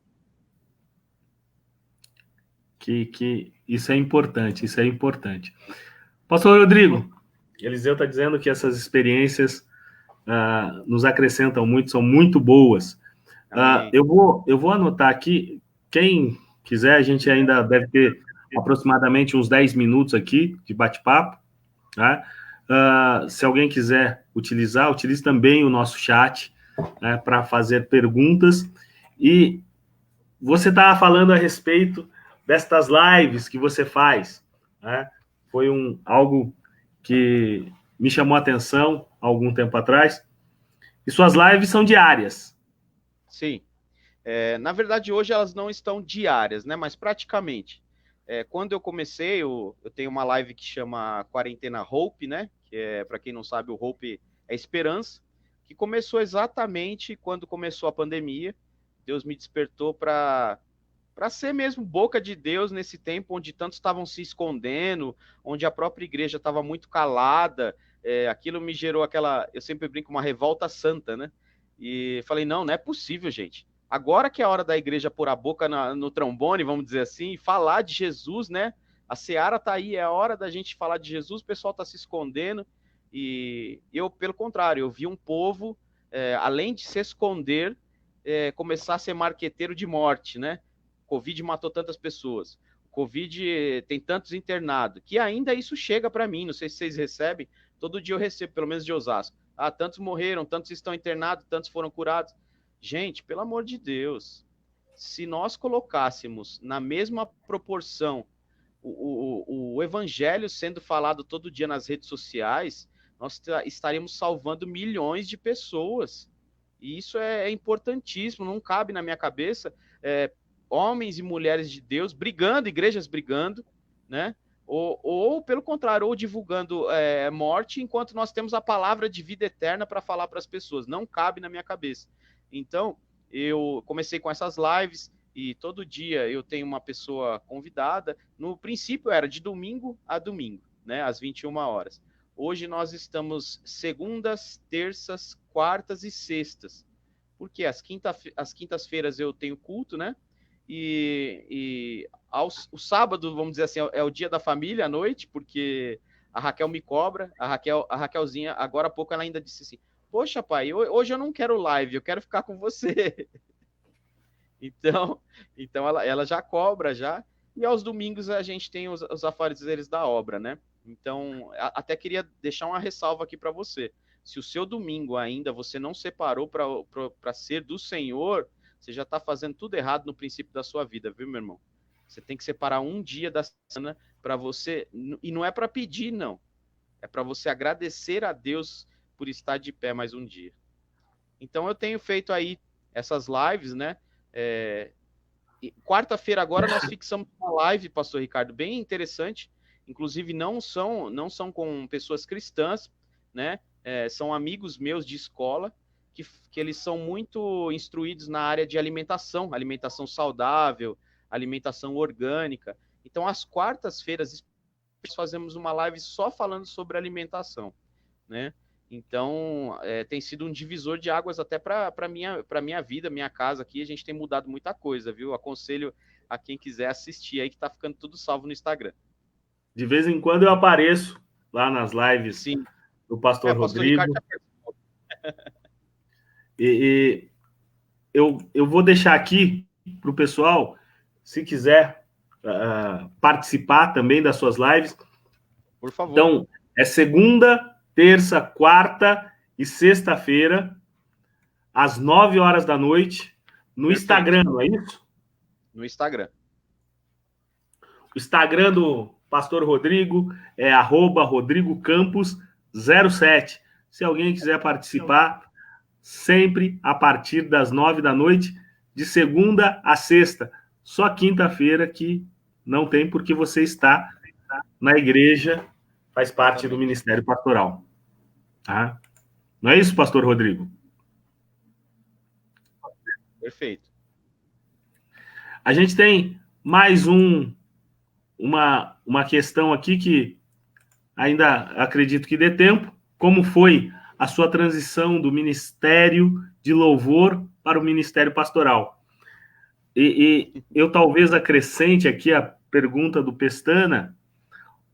Que isso é importante. Pastor Rodrigo, Eliseu está dizendo que essas experiências nos acrescentam muito, são muito boas. Eu vou anotar aqui, quem quiser, a gente ainda deve ter aproximadamente uns 10 minutos aqui de bate-papo, tá? Se alguém quiser utilizar, utilize também o nosso chat, né, para fazer perguntas. E você estava falando a respeito destas lives que você faz, né? Foi algo que me chamou a atenção há algum tempo atrás. E suas lives são diárias. Sim. Na verdade, hoje elas não estão diárias, né? Mas praticamente. Quando eu comecei, eu tenho uma live que chama Quarentena Hope, né? Que para quem não sabe, o Hope é esperança, que começou exatamente quando começou a pandemia. Deus me despertou para ser mesmo boca de Deus nesse tempo onde tantos estavam se escondendo, onde a própria igreja estava muito calada. Aquilo me gerou eu sempre brinco, uma revolta santa, né? E falei, não é possível, gente. Agora que é a hora da igreja pôr a boca no trombone, vamos dizer assim, falar de Jesus, né? A seara está aí, é a hora da gente falar de Jesus, o pessoal está se escondendo. E eu, pelo contrário, eu vi um povo, além de se esconder, começar a ser marqueteiro de morte, né? O Covid matou tantas pessoas. O Covid tem tantos internados, que ainda isso chega para mim, não sei se vocês recebem, todo dia eu recebo, pelo menos de Osasco. Tantos morreram, tantos estão internados, tantos foram curados. Gente, pelo amor de Deus, se nós colocássemos na mesma proporção o evangelho sendo falado todo dia nas redes sociais, nós estaríamos salvando milhões de pessoas. E isso é importantíssimo, não cabe na minha cabeça homens e mulheres de Deus brigando, igrejas brigando, né? Ou pelo contrário, ou divulgando morte, enquanto nós temos a palavra de vida eterna para falar para as pessoas. Não cabe na minha cabeça. Então, eu comecei com essas lives e todo dia eu tenho uma pessoa convidada. No princípio era de domingo a domingo, né, às 21 horas. Hoje nós estamos segundas, terças, quartas e sextas. Porque às quintas-feiras eu tenho culto, né? O sábado, vamos dizer assim, é o dia da família à noite, porque a Raquel me cobra. A Raquelzinha, agora há pouco, ela ainda disse assim: poxa, pai, hoje eu não quero live, eu quero ficar com você. Então ela já cobra já. E aos domingos a gente tem os afazeres da obra, né? Então, até queria deixar uma ressalva aqui para você. Se o seu domingo ainda você não separou para ser do Senhor, você já está fazendo tudo errado no princípio da sua vida, viu, meu irmão? Você tem que separar um dia da semana para você, e não é para pedir, não. É para você agradecer a Deus por estar de pé mais um dia. Então eu tenho feito aí essas lives, né? Quarta-feira agora nós fixamos uma live, pastor Ricardo, bem interessante. Inclusive não são com pessoas cristãs, né? São amigos meus de escola, que eles são muito instruídos na área de alimentação saudável, alimentação orgânica. Então, às quartas-feiras, nós fazemos uma live só falando sobre alimentação, né? Então, tem sido um divisor de águas até para minha vida, minha casa aqui. A gente tem mudado muita coisa, viu? Aconselho a quem quiser assistir aí, que tá ficando tudo salvo no Instagram. De vez em quando eu apareço lá nas lives. Sim. Do pastor Rodrigo. Eu vou deixar aqui para o pessoal, se quiser participar também das suas lives. Por favor. Então, é segunda, terça, quarta e sexta-feira, às 9 horas da noite, no Perfeito. Instagram, não é isso? No Instagram. O Instagram do pastor Rodrigo é @RodrigoCampos07. Se alguém quiser participar, sempre a partir das 9 da noite, de segunda a sexta. Só quinta-feira que não tem, porque você está na igreja, faz parte do Ministério Pastoral. Tá? Não é isso, pastor Rodrigo? Perfeito. A gente tem mais uma questão aqui que ainda acredito que dê tempo. Como foi a sua transição do Ministério de Louvor para o Ministério Pastoral? E eu talvez acrescente aqui a pergunta do Pestana: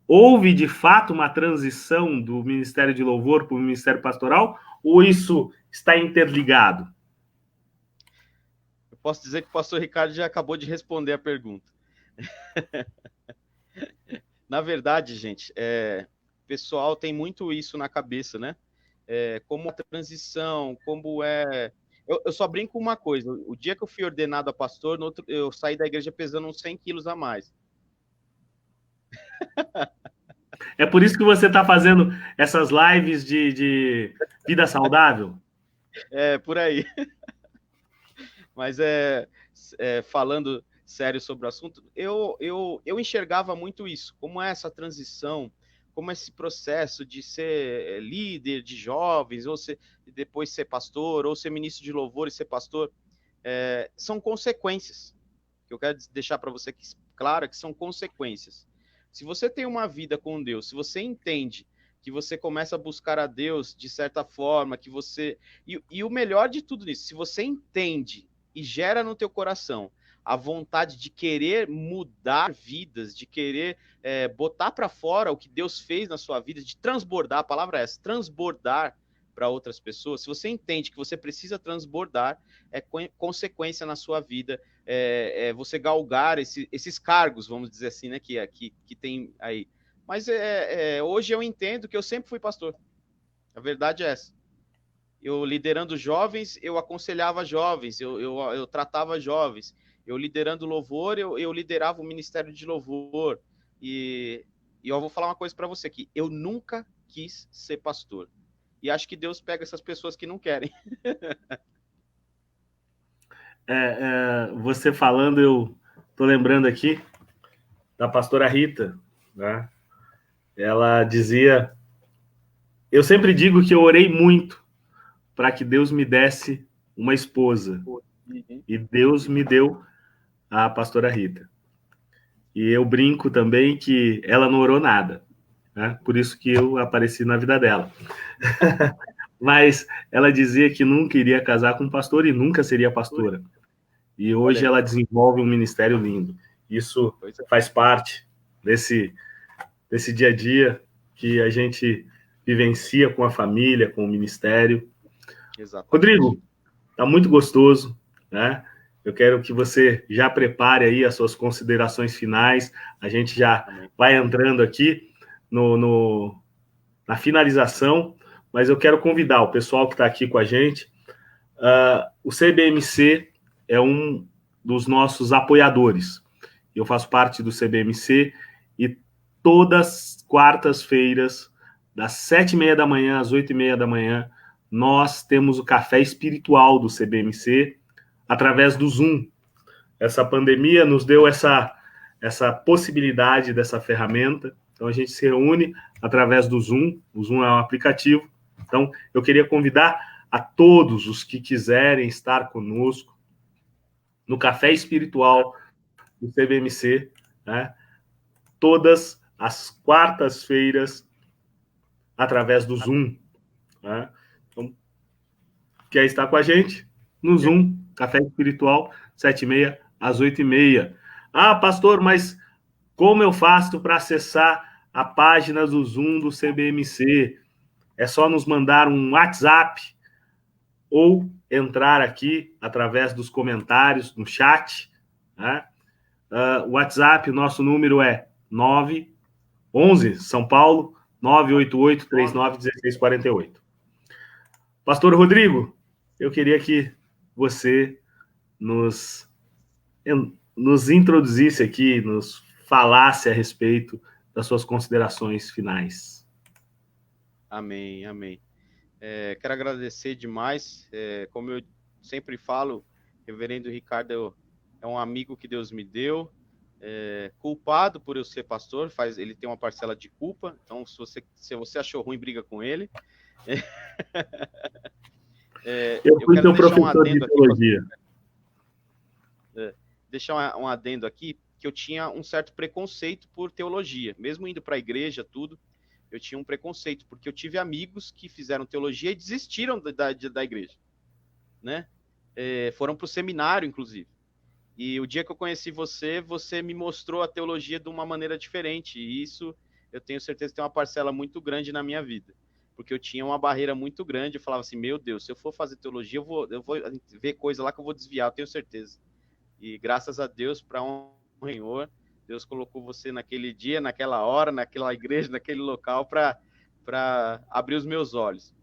houve de fato uma transição do Ministério de Louvor para o Ministério Pastoral, ou isso está interligado? Eu posso dizer que o pastor Ricardo já acabou de responder a pergunta. Na verdade, gente, o pessoal tem muito isso na cabeça, né? Como a transição, como é... Eu só brinco com uma coisa. O dia que eu fui ordenado a pastor, eu saí da igreja pesando uns 100 quilos a mais. É por isso que você está fazendo essas lives de vida saudável? Por aí. Mas falando sério sobre o assunto, eu enxergava muito isso, como essa transição, como esse processo de ser líder de jovens, ou depois ser pastor, ou ser ministro de louvor e ser pastor, são consequências. Que eu quero deixar para você claro que são consequências. Se você tem uma vida com Deus, se você entende que você começa a buscar a Deus de certa forma, que você... E o melhor de tudo isso, se você entende e gera no teu coração a vontade de querer mudar vidas, de querer botar para fora o que Deus fez na sua vida, de transbordar, a palavra é essa, transbordar para outras pessoas, se você entende que você precisa transbordar, é consequência na sua vida, você galgar esses cargos, vamos dizer assim, né, que tem aí. Mas hoje eu entendo que eu sempre fui pastor. A verdade é essa. Eu liderando jovens, eu aconselhava jovens, eu tratava jovens. Eu liderando louvor, eu liderava o ministério de louvor. E eu vou falar uma coisa para você aqui. Eu nunca quis ser pastor. E acho que Deus pega essas pessoas que não querem. Você falando, eu estou lembrando aqui da pastora Rita, né? Ela dizia... Eu sempre digo que eu orei muito para que Deus me desse uma esposa. E Deus me deu a pastora Rita. E eu brinco também que ela não orou nada, né? Por isso que eu apareci na vida dela. Mas ela dizia que nunca iria casar com um pastor e nunca seria pastora. E hoje ela desenvolve um ministério lindo. Isso faz parte desse dia a dia que a gente vivencia com a família, com o ministério. Exatamente. Rodrigo, tá muito gostoso, né? Eu quero que você já prepare aí as suas considerações finais. A gente já vai entrando aqui na finalização, mas eu quero convidar o pessoal que está aqui com a gente. O CBMC é um dos nossos apoiadores. Eu faço parte do CBMC e todas as quartas-feiras, das 7h30 da manhã às 8h30 da manhã, nós temos o café espiritual do CBMC através do Zoom. Essa pandemia nos deu essa possibilidade dessa ferramenta. Então, a gente se reúne através do Zoom. O Zoom é um aplicativo. Então, eu queria convidar a todos os que quiserem estar conosco no café espiritual do CBMC, né? Todas as quartas-feiras, através do Zoom, né? Então, quer estar com a gente? No Zoom, Café Espiritual, 7h30 às 8h30. Ah, pastor, mas como eu faço para acessar a página do Zoom do CBMC? É só nos mandar um WhatsApp ou entrar aqui através dos comentários no chat, né? O WhatsApp, nosso número é 911, São Paulo, 988-391648. Pastor Rodrigo, eu queria que você nos introduzisse aqui, nos falasse a respeito das suas considerações finais. Amém, amém. Quero agradecer demais. Como eu sempre falo, reverendo Ricardo é um amigo que Deus me deu, culpado por eu ser pastor, ele tem uma parcela de culpa, então se você achou ruim, briga com ele. Eu fui teu professor de teologia. Deixar um adendo aqui, que eu tinha um certo preconceito por teologia, mesmo indo para a igreja, tudo, eu tinha um preconceito, porque eu tive amigos que fizeram teologia e desistiram da igreja, né? Foram para o seminário, inclusive. E o dia que eu conheci você me mostrou a teologia de uma maneira diferente. E isso, eu tenho certeza que tem uma parcela muito grande na minha vida. Porque eu tinha uma barreira muito grande. Eu falava assim, meu Deus, se eu for fazer teologia, eu vou ver coisa lá que eu vou desviar, eu tenho certeza. E graças a Deus, para um Senhor, Deus colocou você naquele dia, naquela hora, naquela igreja, naquele local para abrir os meus olhos.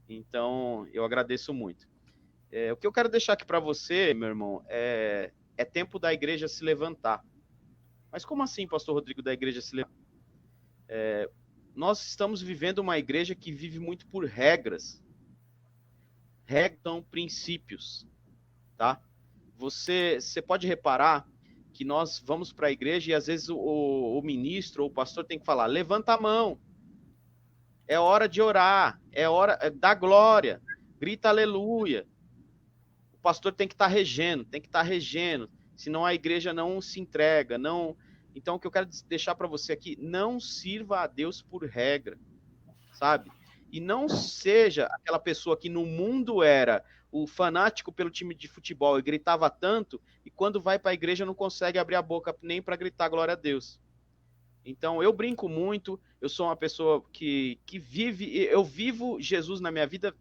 Então, eu agradeço muito. O que eu quero deixar aqui para você, meu irmão, é tempo da igreja se levantar. Mas como assim, pastor Rodrigo, da igreja se levantar? Nós estamos vivendo uma igreja que vive muito por regras. Regras são princípios, tá? Você pode reparar que nós vamos para a igreja e às vezes o ministro ou o pastor tem que falar, levanta a mão, é hora de orar, é hora da glória, grita aleluia. O pastor tem que estar regendo, senão a igreja não se entrega, não. Então o que eu quero deixar para você aqui, não sirva a Deus por regra, sabe? E não seja aquela pessoa que no mundo era o fanático pelo time de futebol e gritava tanto, e quando vai para a igreja não consegue abrir a boca nem para gritar glória a Deus. Então, eu brinco muito, eu sou uma pessoa que eu vivo Jesus na minha vida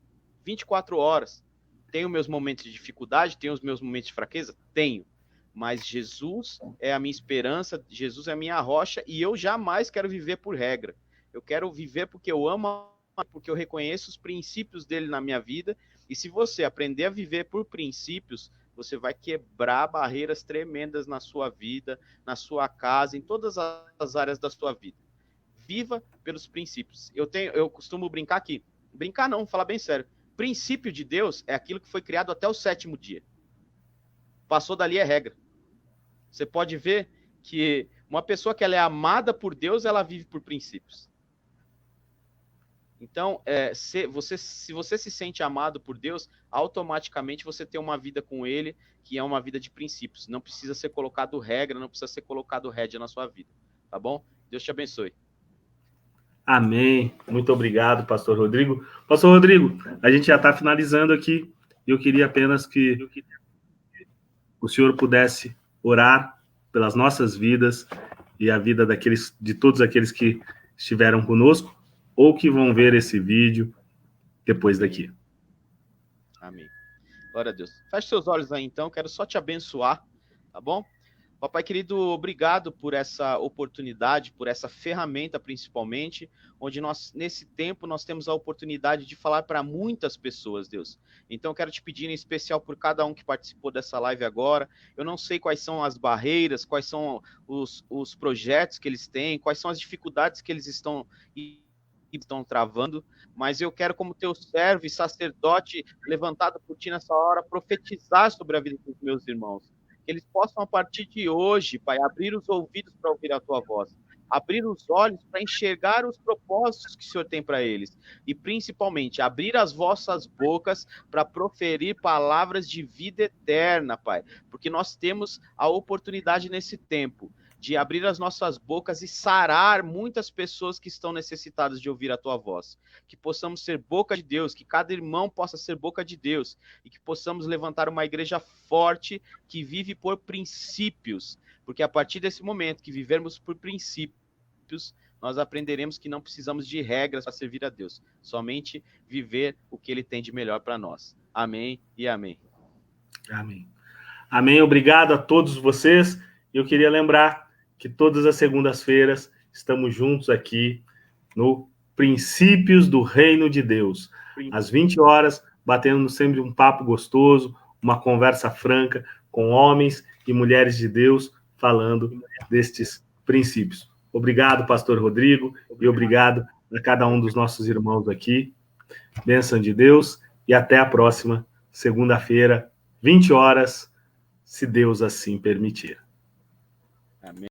24 horas. Tenho meus momentos de dificuldade, tenho os meus momentos de fraqueza? Tenho. Mas Jesus é a minha esperança, Jesus é a minha rocha, e eu jamais quero viver por regra. Eu quero viver porque eu amo, porque eu reconheço os princípios dele na minha vida. E se você aprender a viver por princípios, você vai quebrar barreiras tremendas na sua vida, na sua casa, em todas as áreas da sua vida. Viva pelos princípios. Eu costumo brincar aqui. Brincar não, falar bem sério. Princípio de Deus é aquilo que foi criado até o 7º dia. Passou dali é regra. Você pode ver que uma pessoa que ela é amada por Deus, ela vive por princípios. Então, se você se sente amado por Deus, automaticamente você tem uma vida com Ele, que é uma vida de princípios. Não precisa ser colocado regra, não precisa ser colocado rédea na sua vida. Tá bom? Deus te abençoe. Amém. Muito obrigado, pastor Rodrigo. Pastor Rodrigo, a gente já está finalizando aqui. Eu queria apenas que o senhor pudesse orar pelas nossas vidas e a vida de todos aqueles que estiveram conosco ou que vão ver esse vídeo depois daqui. Amém. Glória a Deus. Feche seus olhos aí, então. Quero só te abençoar, tá bom? Papai querido, obrigado por essa oportunidade, por essa ferramenta principalmente, onde nós, nesse tempo, nós temos a oportunidade de falar para muitas pessoas, Deus. Então, quero te pedir em especial por cada um que participou dessa live agora. Eu não sei quais são as barreiras, quais são os projetos que eles têm, quais são as dificuldades que eles estão travando, mas eu quero, como teu servo e sacerdote levantado por ti nessa hora, profetizar sobre a vida dos meus irmãos. Que eles possam, a partir de hoje, Pai, abrir os ouvidos para ouvir a tua voz, abrir os olhos para enxergar os propósitos que o Senhor tem para eles, e principalmente abrir as vossas bocas para proferir palavras de vida eterna, Pai, porque nós temos a oportunidade nesse tempo de abrir as nossas bocas e sarar muitas pessoas que estão necessitadas de ouvir a tua voz. Que possamos ser boca de Deus, que cada irmão possa ser boca de Deus, e que possamos levantar uma igreja forte que vive por princípios, porque a partir desse momento que vivermos por princípios, nós aprenderemos que não precisamos de regras para servir a Deus, somente viver o que Ele tem de melhor para nós. Amém e amém. Amém. Amém. Obrigado a todos vocês. Eu queria lembrar que todas as segundas-feiras estamos juntos aqui no Princípios do Reino de Deus. Às 20 horas, batendo sempre um papo gostoso, uma conversa franca com homens e mulheres de Deus falando destes princípios. Obrigado, pastor Rodrigo, e obrigado a cada um dos nossos irmãos aqui. Bênção de Deus e até a próxima segunda-feira, 20 horas, se Deus assim permitir. Amém.